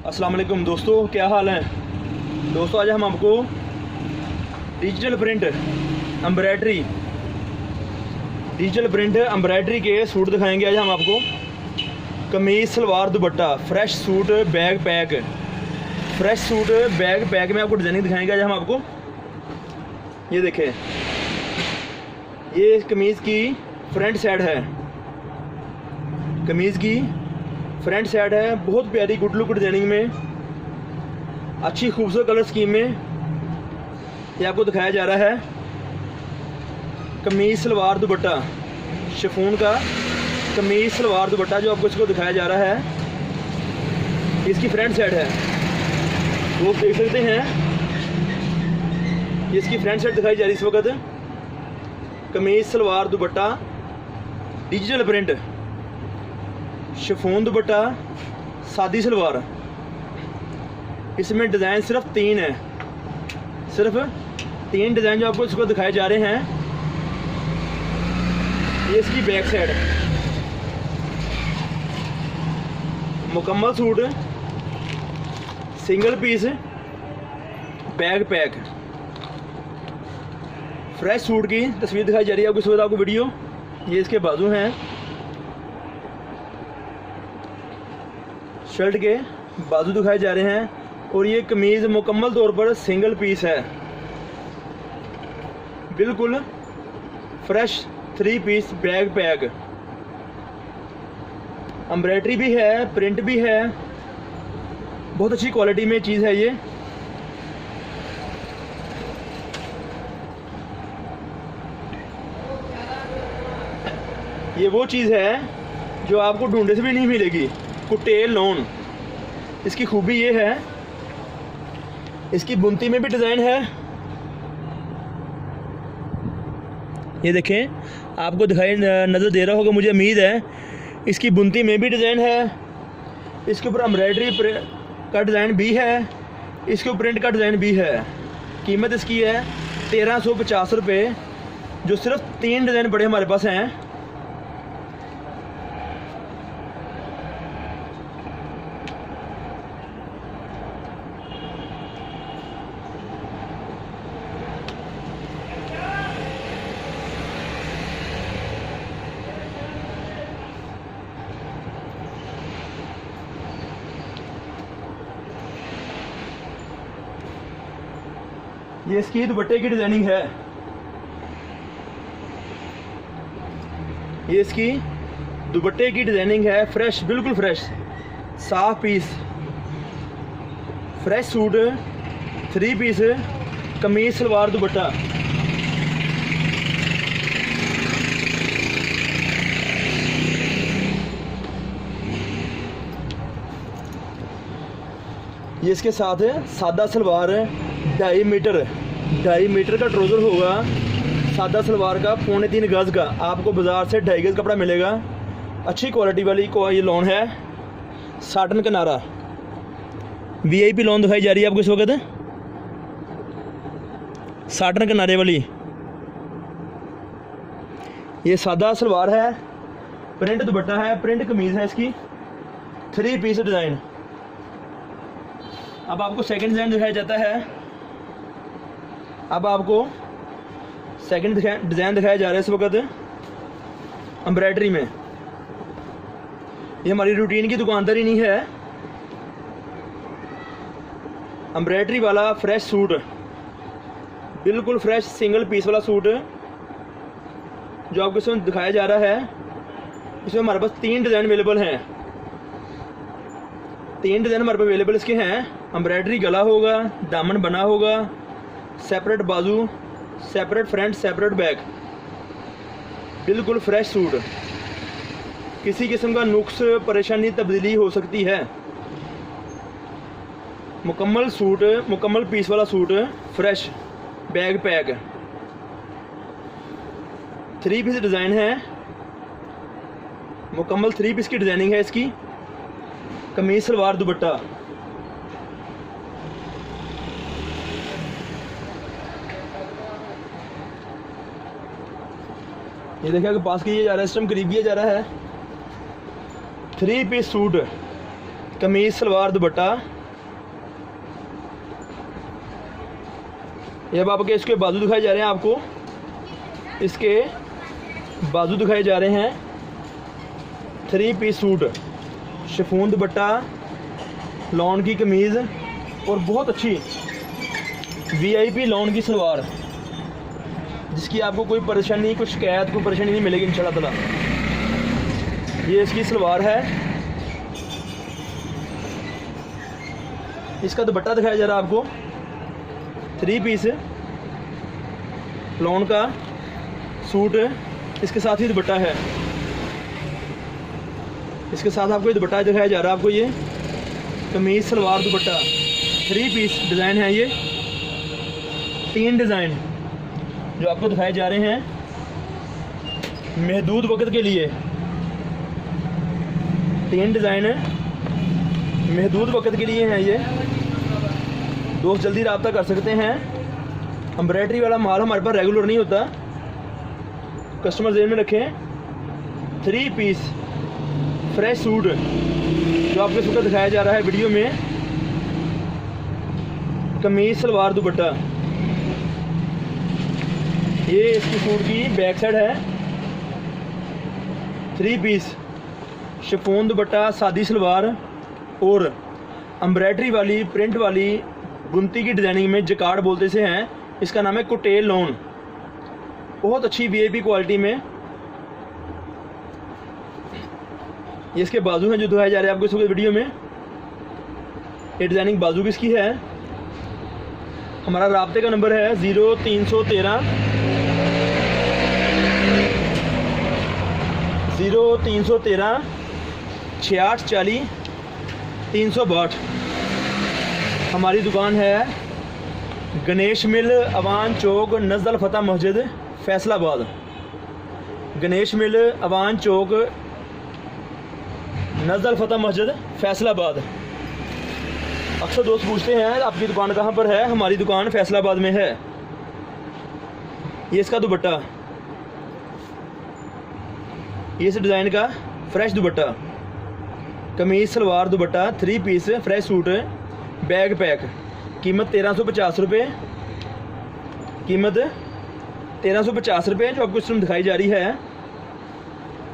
अस्सलाम वालेकुम दोस्तों, क्या हाल है दोस्तों। आज हम आपको डिजिटल प्रिंट एम्ब्रॉयडरी के सूट दिखाएंगे। आज हम आपको कमीज़ सलवार दुपट्टा फ्रेश सूट बैग पैक में आपको डिज़ाइनिंग दिखाएंगे। आज हम आपको ये देखें, ये कमीज़ की फ्रंट साइड है, बहुत प्यारी गुड लुक डिजाइनिंग में, अच्छी खूबसूरत कलर स्कीम में ये आपको दिखाया जा रहा है। कमीज़ सलवार दुपट्टा शिफॉन का कमीज़ सलवार दुपट्टा जो आपको इसको दिखाया जा रहा है, इसकी फ्रंट साइड है, वो देख सकते हैं। इसकी फ्रंट साइड दिखाई जा रही है इस वक्त। कमीज़ सलवार दुपट्टा डिजिटल प्रिंट शिफॉन दुपट्टा सादी सलवार। इसमें डिज़ाइन सिर्फ 3 है, सिर्फ 3 डिज़ाइन जो आपको इसको दिखाए जा रहे हैं। ये इसकी बैक साइड, मुकम्मल suit single piece bag pack fresh suit की तस्वीर दिखाई जा रही है आपको इस वक्त आपको वीडियो। ये इसके बाजू हैं, शर्ट के बाजू दिखाए जा रहे हैं, और ये कमीज़ मुकम्मल तौर पर सिंगल पीस है, बिल्कुल fresh 3 piece bag pack. Embroidery भी है, प्रिंट भी है, बहुत अच्छी क्वालिटी में चीज़ है ये। ये वो चीज़ है जो आपको ढूंढे से भी नहीं मिलेगी, कुटेल लोन। इसकी खूबी ये है, इसकी बुनती में भी डिज़ाइन है। ये देखें, आपको दिखाई नज़र दे रहा होगा, मुझे उम्मीद है। इसकी बुनती में भी डिज़ाइन है, इसके ऊपर एम्ब्रॉयडरी का डिज़ाइन भी है, इसके ऊपर प्रिंट का डिज़ाइन भी है। कीमत इसकी है 1350 रुपये, जो सिर्फ 3 डिज़ाइन बड़े हमारे पास हैं। ये इसकी दुपट्टे की डिज़ाइनिंग है, ये इसकी दुपट्टे की डिज़ाइनिंग है। फ्रेश, बिल्कुल फ्रेश, साफ पीस फ्रेश सूट 3 पीस कमीज़ सलवार दुपट्टा। ये इसके साथ है सादा सलवार, 2.5 मीटर का ट्राउज़र होगा। सादा सलवार का 3.25 गज़ का आपको बाज़ार से 2.5 गज़ कपड़ा मिलेगा। अच्छी क्वालिटी वाली को ये लॉन है, साटन किनारा VIP लॉन दिखाई जा रही है आपको इस वक्त, साटन किनारे वाली। ये सादा सलवार है, प्रिंट दुपट्टा है, प्रिंट कमीज़ है इसकी, 3 पीस डिज़ाइन। अब आपको सेकंड डिज़ाइन दिखाया जाता है, अब आपको सेकंड डिज़ाइन दिखाया जा रहा है इस वक्त एम्ब्रॉयडरी में। ये हमारी रूटीन की दुकानदारी नहीं है, एम्ब्रॉयडरी वाला फ्रेश सूट, बिल्कुल फ्रेश सिंगल पीस वाला सूट जो आपको इसमें दिखाया जा रहा है। इसमें हमारे पास 3 डिज़ाइन अवेलेबल हैं, 3 डिज़ाइन हमारे पास अवेलेबल इसके हैं। एम्ब्रॉयडरी गला होगा, दामन बना होगा, सेपरेट बाजू, सेपरेट फ्रंट, सेपरेट बैक, बिल्कुल फ्रेश सूट। किसी किस्म का नुक्स परेशानी तब्दीली हो सकती है। मुकम्मल सूट, मुकम्मल पीस वाला suit fresh bag pack, 3 piece design है, मुकम्मल 3 पीस की डिज़ाइनिंग है इसकी। कमीज़ सलवार दुपट्टा, ये देखिए कि पास किया जा रहा है, इस टाइम करीब किया जा रहा है। 3 पीस सूट कमीज़ सलवार दुपट्टा। ये अब आपके इसके बाजू दिखाए जा रहे हैं, आपको इसके बाजू दिखाए जा रहे हैं। 3 piece suit, chiffon dupatta, lawn की कमीज़ और बहुत अच्छी VIP लॉन की सलवार, जिसकी आपको कोई परेशानी, कोई शिकायत, कोई परेशानी नहीं मिलेगी इंशाल्लाह ताला। ये इसकी सलवार है। इसका दुपट्टा दिखाया जा रहा है आपको, 3 पीस लॉन का सूट, इसके साथ ही दुपट्टा है। इसके साथ आपको ये दुपट्टा दिखाया जा रहा है आपको। ये कमीज़ सलवार दुपट्टा 3 पीस डिज़ाइन है। ये 3 डिज़ाइन जो आपको दिखाए जा रहे हैं महदूद वक्त के लिए। 3 डिज़ाइन महदूद वक्त के लिए हैं। ये दोस्त जल्दी रब्ता कर सकते हैं। एम्ब्रॉयडरी वाला माल हमारे पास रेगुलर नहीं होता, कस्टमर ज़हन में रखें। 3 पीस फ्रेश सूट जो आपको सूट दिखाया जा रहा है वीडियो में, कमीज़ सलवार दुपट्टा। ये इसकी सूट की बैक साइड है। 3 पीस शिफॉन दुपट्टा, सादी सलवार और एम्ब्रॉयडरी वाली, प्रिंट वाली, बुनती की डिज़ाइनिंग में जकार्ड बोलते से हैं। इसका नाम है कुटेल लॉन, बहुत अच्छी VIP क्वालिटी में। ये इसके बाजू हैं जो दिखाए जा रहे हैं आपको इस वीडियो में। ये डिज़ाइनिंग बाजू किसकी है। हमारा राब्ते का नंबर है 0313 6840 362। हमारी दुकान है गणेश मिल, अवान चौक, नज़दल फतेह मस्जिद, फैसलाबाद। गणेश मिल, अवान चौक, नज़दल फतेह मस्जिद, फैसलाबाद। अक्सर दोस्त पूछते हैं आपकी दुकान कहाँ पर है। हमारी दुकान फैसलाबाद में है। ये इसका दुपट्टा, ये इस डिज़ाइन का fresh dupatta, kameez salwar dupatta, 3 piece fresh suit, bag pack. कीमत 1350 रुपये। कीमत 1350 रुपये जो आपको इस टाइम दिखाई जा रही है।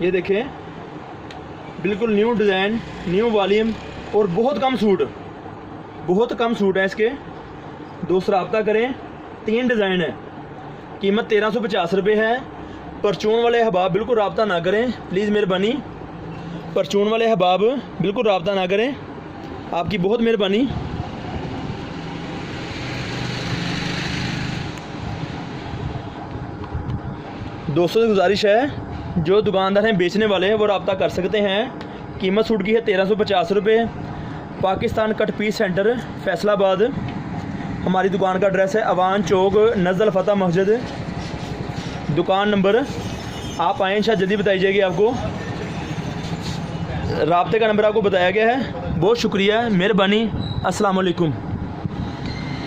ये देखें, बिल्कुल न्यू डिज़ाइन, न्यू वॉल्यूम और बहुत कम सूट, बहुत कम सूट है इसके। दोस्त रब्ता करें। 3 डिज़ाइन है। कीमत 1350 रुपये है। परचून वाले अहबाब बिल्कुल रब्ता ना करें, प्लीज़ मेहरबानी। परचून वाले अहबाब बिल्कुल रब्ता ना करें, आपकी बहुत मेहरबानी। दोस्तों से गुजारिश है, जो दुकानदार हैं बेचने वाले हैं वो रब्ता कर सकते हैं। कीमत सूट की है 1350 रुपये। Pakistan cut piece centre, Faisalabad. हमारी दुकान का एड्रेस है अवान चौक, नज़दल फतेह मस्जिद, दुकान नंबर। आप आएँ शायद जल्दी बताई जाएगी आपको। राब्ते का नंबर आपको बताया गया है। बहुत शुक्रिया, मेहरबानी। अस्सलाम वालेकुम।